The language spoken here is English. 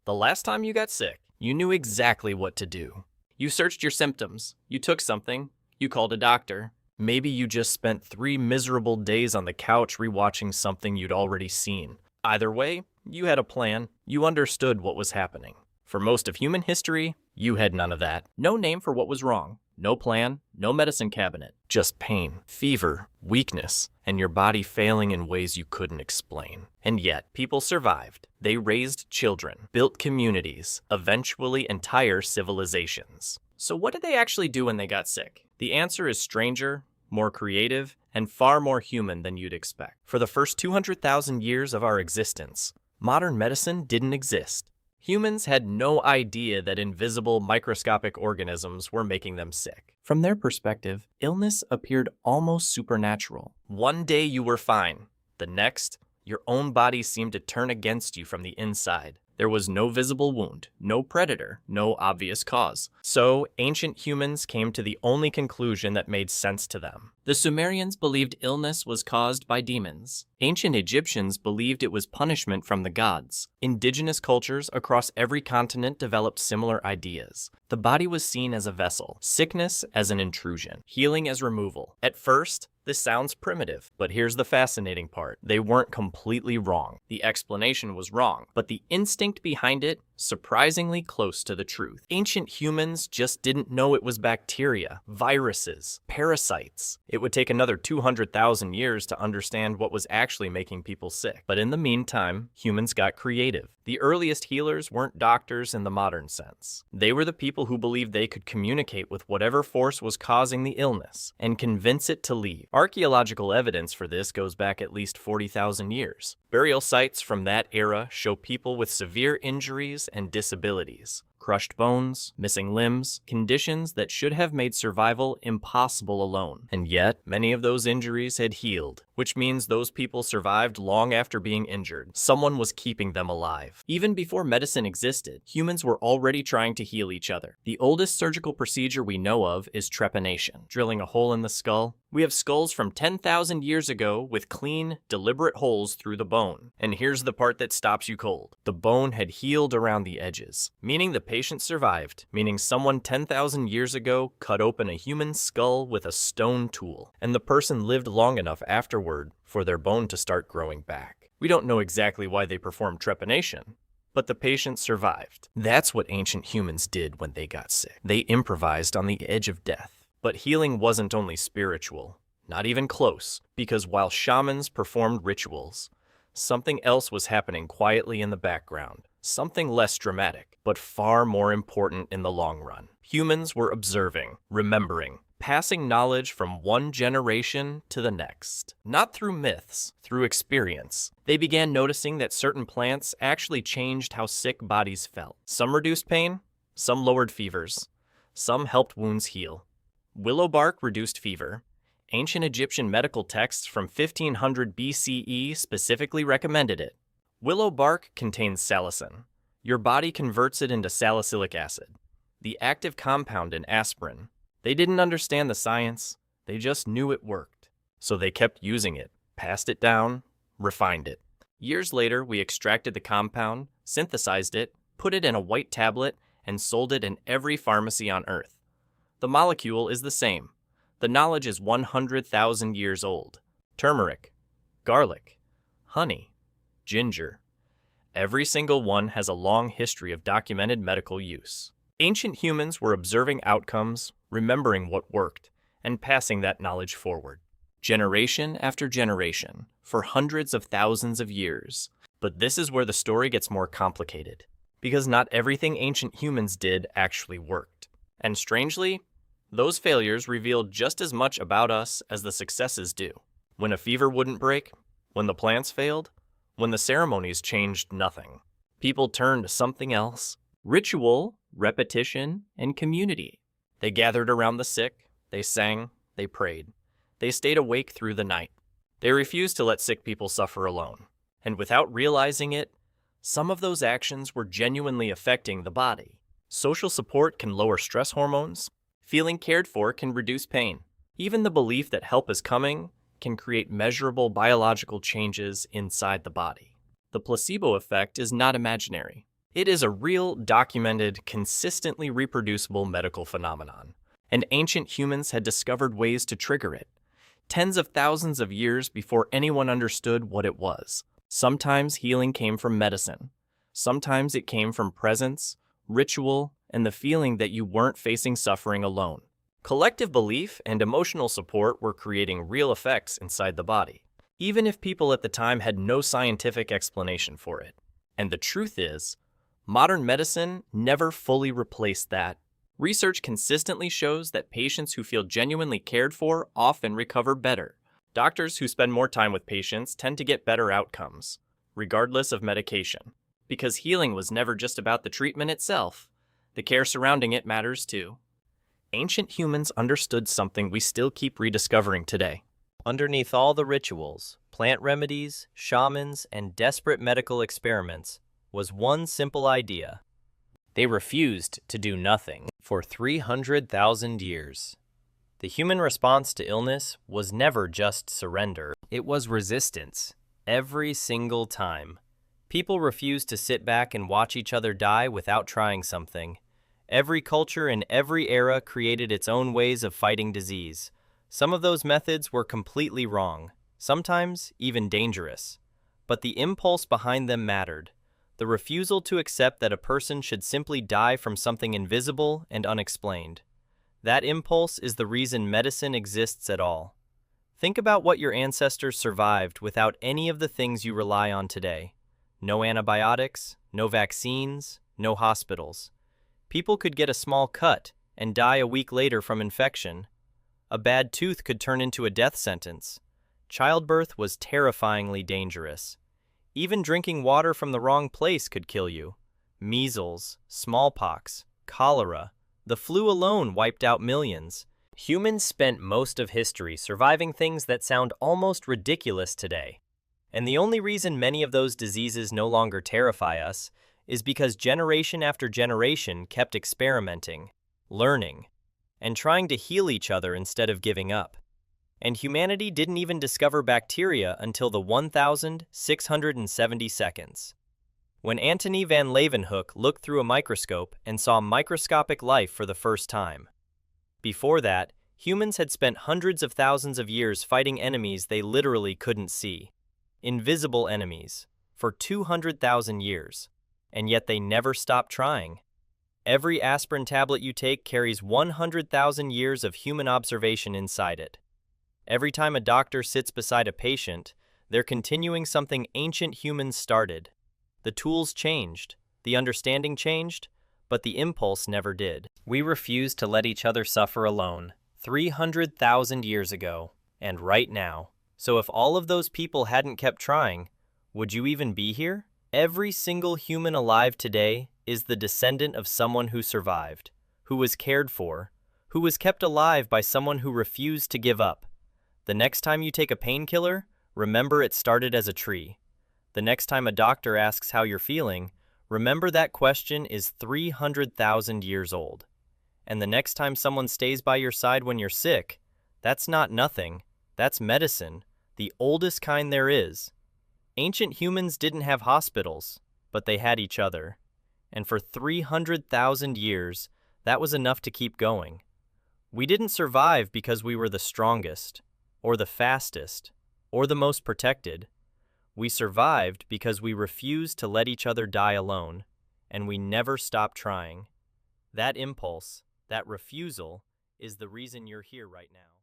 The last time you got sick, you knew exactly what to do. You searched your symptoms, you took something, you called a doctor. Maybe you just spent 3 miserable days on the couch rewatching something you'd already seen. Either way, you had a plan, you understood what was happening. For most of human history, you had none of that. No name for what was wrong, no plan, no medicine cabinet. Just pain, fever, weakness, and your body failing in ways you couldn't explain. And yet, people survived. They raised children, built communities, eventually entire civilizations. So what did they actually do when they got sick? The answer is stranger, more creative, and far more human than you'd expect. For the first 200,000 years of our existence, modern medicine didn't exist. Humans had no idea that invisible microscopic organisms were making them sick. From their perspective, illness appeared almost supernatural. One day you were fine. The next, your own body seemed to turn against you from the inside. There was no visible wound, no predator, no obvious cause. So, ancient humans came to the only conclusion that made sense to them. The Sumerians believed illness was caused by demons. Ancient Egyptians believed it was punishment from the gods. Indigenous cultures across every continent developed similar ideas. The body was seen as a vessel, sickness as an intrusion, healing as removal. At first, this sounds primitive, but here's the fascinating part. They weren't completely wrong. The explanation was wrong, but the instinct behind it, surprisingly close to the truth. Ancient humans just didn't know it was bacteria, viruses, parasites. It would take another 200,000 years to understand what was actually making people sick. But in the meantime, humans got creative. The earliest healers weren't doctors in the modern sense. They were the people who believed they could communicate with whatever force was causing the illness and convince it to leave. Archaeological evidence for this goes back at least 40,000 years. Burial sites from that era show people with severe injuries and disabilities. Crushed bones, missing limbs, conditions that should have made survival impossible alone. And yet, many of those injuries had healed, which means those people survived long after being injured. Someone was keeping them alive. Even before medicine existed, humans were already trying to heal each other. The oldest surgical procedure we know of is trepanation, drilling a hole in the skull. We have skulls from 10,000 years ago with clean, deliberate holes through the bone. And here's the part that stops you cold. The bone had healed around the edges, meaning the patient survived, meaning someone 10,000 years ago cut open a human skull with a stone tool, and the person lived long enough afterward for their bone to start growing back. We don't know exactly why they performed trepanation, but the patient survived. That's what ancient humans did when they got sick. They improvised on the edge of death. But healing wasn't only spiritual, not even close, because while shamans performed rituals, something else was happening quietly in the background, something less dramatic, but far more important in the long run. Humans were observing, remembering, passing knowledge from one generation to the next. Not through myths, through experience. They began noticing that certain plants actually changed how sick bodies felt. Some reduced pain, some lowered fevers, some helped wounds heal. Willow bark reduced fever. Ancient Egyptian medical texts from 1500 BCE specifically recommended it. Willow bark contains salicin. Your body converts it into salicylic acid, the active compound in aspirin. They didn't understand the science, they just knew it worked. So they kept using it, passed it down, refined it. Years later, we extracted the compound, synthesized it, put it in a white tablet, and sold it in every pharmacy on Earth. The molecule is the same. The knowledge is 100,000 years old. Turmeric, garlic, honey, ginger. Every single one has a long history of documented medical use. Ancient humans were observing outcomes, remembering what worked, and passing that knowledge forward. Generation after generation, for hundreds of thousands of years. But this is where the story gets more complicated, because not everything ancient humans did actually worked. And strangely, those failures revealed just as much about us as the successes do. When a fever wouldn't break, when the plants failed, when the ceremonies changed nothing, people turned to something else. Ritual, repetition, and community. They gathered around the sick, they sang, they prayed. They stayed awake through the night. They refused to let sick people suffer alone. And without realizing it, some of those actions were genuinely affecting the body. Social support can lower stress hormones. Feeling cared for can reduce pain. Even the belief that help is coming can create measurable biological changes inside the body. The placebo effect is not imaginary. It is a real, documented, consistently reproducible medical phenomenon, and ancient humans had discovered ways to trigger it, tens of thousands of years before anyone understood what it was. Sometimes healing came from medicine. Sometimes it came from presence, ritual, and the feeling that you weren't facing suffering alone. Collective belief and emotional support were creating real effects inside the body, even if people at the time had no scientific explanation for it. And the truth is, modern medicine never fully replaced that. Research consistently shows that patients who feel genuinely cared for often recover better. Doctors who spend more time with patients tend to get better outcomes, regardless of medication, because healing was never just about the treatment itself. The care surrounding it matters too. Ancient humans understood something we still keep rediscovering today. Underneath all the rituals, plant remedies, shamans, and desperate medical experiments was one simple idea. They refused to do nothing for 300,000 years. The human response to illness was never just surrender. It was resistance, every single time. People refused to sit back and watch each other die without trying something. Every culture in every era created its own ways of fighting disease. Some of those methods were completely wrong, sometimes even dangerous. But the impulse behind them mattered. The refusal to accept that a person should simply die from something invisible and unexplained. That impulse is the reason medicine exists at all. Think about what your ancestors survived without any of the things you rely on today. No antibiotics, no vaccines, no hospitals. People could get a small cut and die a week later from infection. A bad tooth could turn into a death sentence. Childbirth was terrifyingly dangerous. Even drinking water from the wrong place could kill you. Measles, smallpox, cholera, the flu alone wiped out millions. Humans spent most of history surviving things that sound almost ridiculous today. And the only reason many of those diseases no longer terrify us is because generation after generation kept experimenting, learning, and trying to heal each other instead of giving up. And humanity didn't even discover bacteria until the 1670s. When Antony van Leeuwenhoek looked through a microscope and saw microscopic life for the first time. Before that, humans had spent hundreds of thousands of years fighting enemies they literally couldn't see. Invisible enemies, for 200,000 years. And yet they never stopped trying. Every aspirin tablet you take carries 100,000 years of human observation inside it. Every time a doctor sits beside a patient, they're continuing something ancient humans started. The tools changed, the understanding changed, but the impulse never did. We refused to let each other suffer alone 300,000 years ago, and right now. So if all of those people hadn't kept trying, would you even be here? Every single human alive today is the descendant of someone who survived, who was cared for, who was kept alive by someone who refused to give up. The next time you take a painkiller, remember it started as a tree. The next time a doctor asks how you're feeling, remember that question is 300,000 years old. And the next time someone stays by your side when you're sick, that's not nothing, that's medicine, the oldest kind there is. Ancient humans didn't have hospitals, but they had each other. And for 300,000 years, that was enough to keep going. We didn't survive because we were the strongest, or the fastest, or the most protected. We survived because we refused to let each other die alone, and we never stopped trying. That impulse, that refusal, is the reason you're here right now.